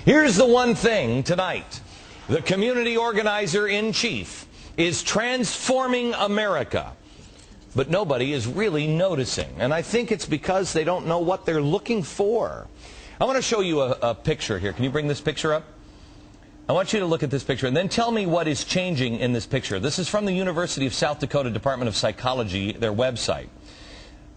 Here's the one thing tonight. The community organizer-in-chief is transforming America. But nobody is really noticing. And I think it's because they don't know what they're looking for. I want to show you a picture here. Can you bring this picture up? I want you to look at this picture and then tell me what is changing in this picture. This is from the University of South Dakota Department of Psychology, their website.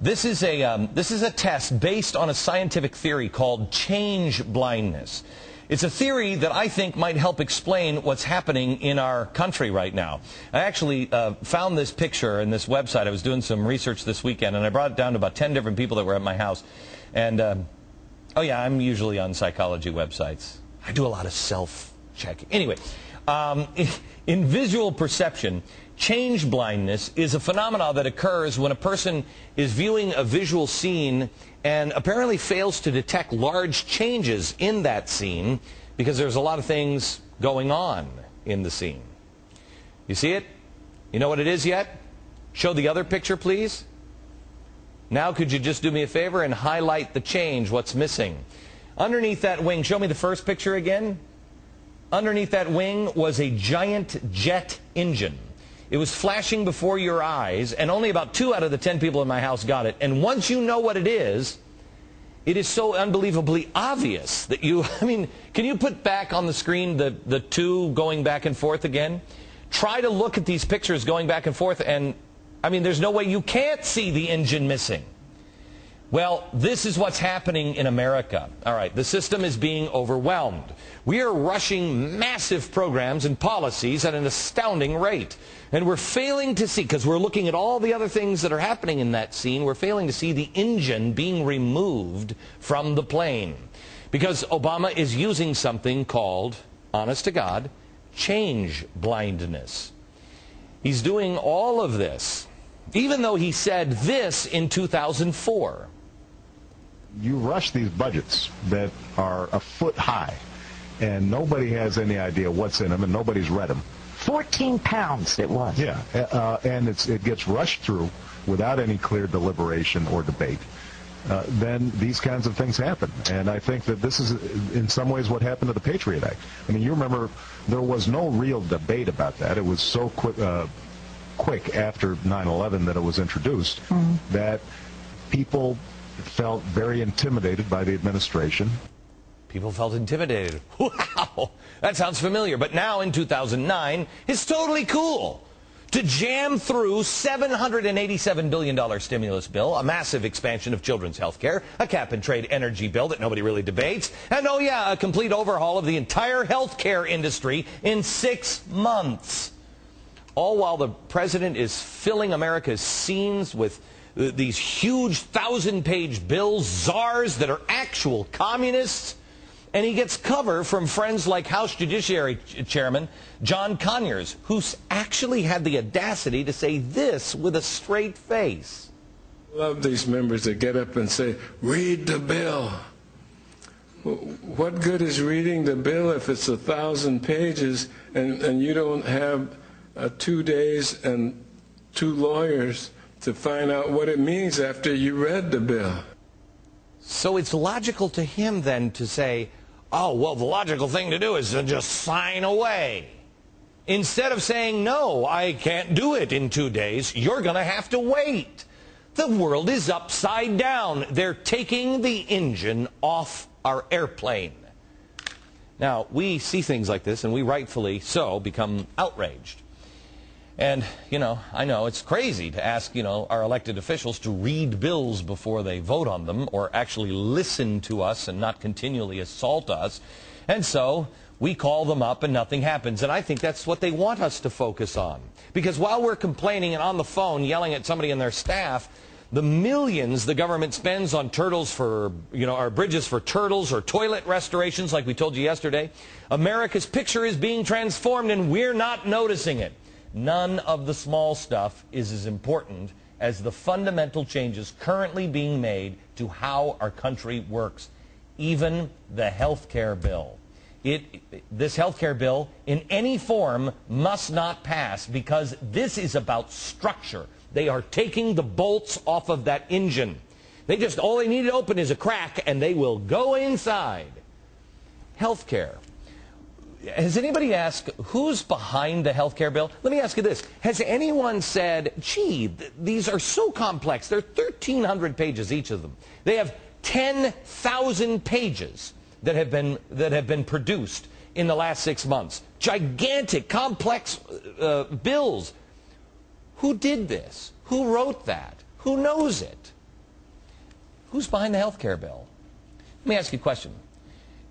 This is a test based on a scientific theory called change blindness. It's a theory that I think might help explain what's happening in our country right now. I actually found this picture in this website. I was doing some research this weekend, and I brought it down to about 10 different people that were at my house. And, oh yeah, I'm usually on psychology websites. I do a lot of self-checking. Anyway, in visual perception, change blindness is a phenomenon that occurs when a person is viewing a visual scene and apparently fails to detect large changes in that scene because there's a lot of things going on in the scene. You see it? You know what it is yet? Show the other picture, please. Now could you just do me a favor and highlight the change, what's missing? Underneath that wing, show me the first picture again. Underneath that wing was a giant jet engine. It was flashing before your eyes, and only about 2 out of the 10 people in my house got it. And once you know what it is so unbelievably obvious that you, I mean, can you put back on the screen the 2 going back and forth again? Try to look at these pictures going back and forth, and, I mean, there's no way you can't see the engine missing. Well, this is what's happening in America. All right, the system is being overwhelmed. We are rushing massive programs and policies at an astounding rate. And we're failing to see, because we're looking at all the other things that are happening in that scene, we're failing to see the engine being removed from the plane. Because Obama is using something called, honest to God, change blindness. He's doing all of this, even though he said this in 2004. You rush these budgets that are a foot high, and nobody has any idea what's in them, and nobody's read them. 14 pounds it was. Yeah, and it gets rushed through without any clear deliberation or debate. Then these kinds of things happen. And I think that this is, in some ways, what happened to the Patriot Act. I mean, you remember there was no real debate about that. It was so quick after 9/11 that it was introduced that people felt very intimidated by the administration. People felt intimidated. Wow, that sounds familiar. But now in 2009, it's totally cool to jam through $787 billion stimulus bill, a massive expansion of children's health care, a cap-and-trade energy bill that nobody really debates, and oh yeah, a complete overhaul of the entire health care industry in 6 months. All while the president is filling America's scenes with these huge 1,000-page bills, czars that are actual communists, and he gets cover from friends like House Judiciary Chairman John Conyers, who's actually had the audacity to say this with a straight face. I love these members that get up and say, read the bill. What good is reading the bill if it's 1,000 pages and you don't have 2 days and 2 lawyers to find out what it means after you read the bill? So it's logical to him then to say, oh, well, the logical thing to do is to just sign away. Instead of saying, no, I can't do it in 2 days, you're going to have to wait. The world is upside down. They're taking the engine off our airplane. Now, we see things like this, and we rightfully so become outraged. And, you know, I know it's crazy to ask, you know, our elected officials to read bills before they vote on them or actually listen to us and not continually assault us. And so we call them up and nothing happens. And I think that's what they want us to focus on. Because while we're complaining and on the phone yelling at somebody in their staff, the millions the government spends on turtles for, you know, our bridges for turtles or toilet restorations like we told you yesterday, America's picture is being transformed and we're not noticing it. None of the small stuff is as important as the fundamental changes currently being made to how our country works. Even the health care bill. This health care bill in any form must not pass because this is about structure. They are taking the bolts off of that engine. All they need to open is a crack and they will go inside. health care. Has anybody asked who's behind the health care bill? Let me ask you this. Has anyone said, gee, these are so complex. They're 1,300 pages, each of them. They have 10,000 pages that have been produced in the last 6 months. Gigantic, complex bills. Who did this? Who wrote that? Who knows it? Who's behind the health care bill? Let me ask you a question.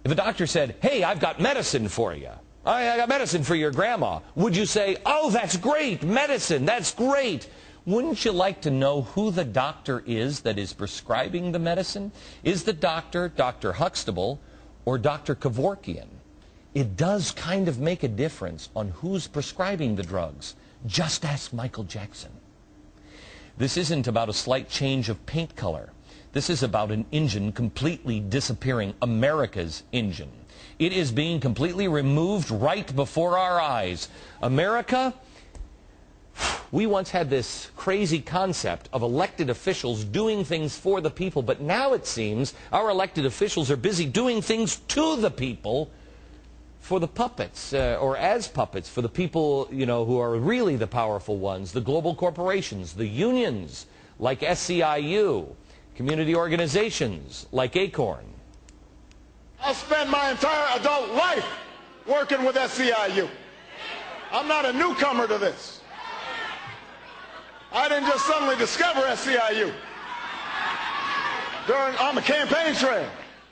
If a doctor said, hey, I've got medicine for you. I got medicine for your grandma. Would you say, oh, that's great, medicine, that's great. Wouldn't you like to know who the doctor is that is prescribing the medicine? Is the doctor Dr. Huxtable or Dr. Kevorkian? It does kind of make a difference on who's prescribing the drugs. Just ask Michael Jackson. This isn't about a slight change of paint color. This is about an engine completely disappearing, America's engine. It is being completely removed right before our eyes. America, we once had this crazy concept of elected officials doing things for the people, but now it seems our elected officials are busy doing things to the people for the puppets, or as puppets, for the people, you know, who are really the powerful ones, the global corporations, the unions like SEIU, community organizations like ACORN. I spent my entire adult life working with SEIU. I'm not a newcomer to this. I didn't just suddenly discover SEIU. On the campaign trail,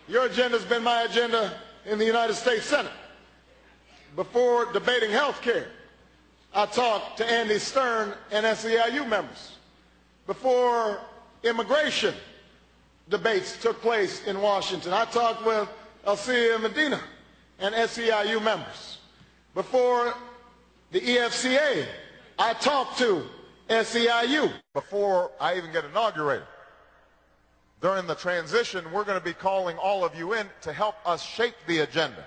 your agenda's been my agenda in the United States Senate. Before debating health care, I talked to Andy Stern and SEIU members. Before immigration debates took place in Washington, I talked with Alcia Medina and SEIU members. Before the EFCA, I talked to SEIU. Before I even get inaugurated, during the transition, we're going to be calling all of you in to help us shape the agenda.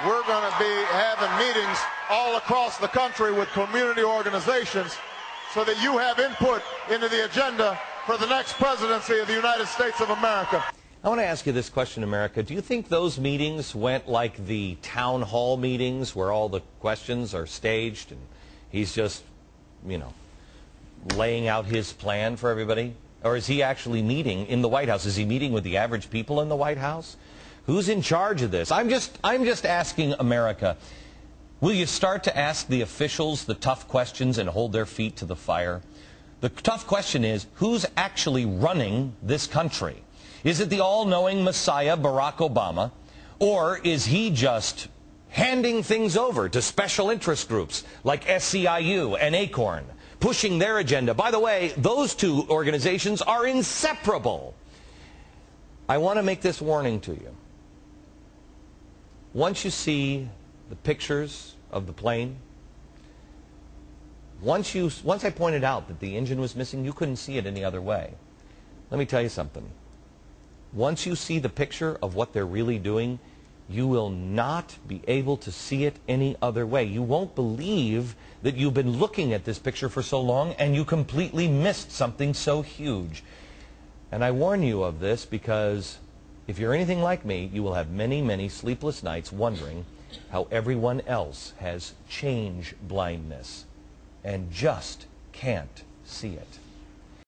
We're going to be having meetings all across the country with community organizations so that you have input into the agenda for the next presidency of the United States of America. I want to ask you this question, America. Do you think those meetings went like the town hall meetings where all the questions are staged and he's just, you know, laying out his plan for everybody? Or is he actually meeting in the White House? Is he meeting with the average people in the White House? Who's in charge of this? I'm just asking America, will you start to ask the officials the tough questions and hold their feet to the fire? The tough question is, who's actually running this country? Is it the all-knowing Messiah, Barack Obama, or is he just handing things over to special interest groups like SEIU and ACORN, pushing their agenda? By the way, those two organizations are inseparable. I want to make this warning to you. Once you see the pictures of the plane, once I pointed out that the engine was missing, you couldn't see it any other way. Let me tell you something. Once you see the picture of what they're really doing, you will not be able to see it any other way. You won't believe that you've been looking at this picture for so long and you completely missed something so huge. And I warn you of this because if you're anything like me, you will have many, many sleepless nights wondering how everyone else has change blindness and just can't see it.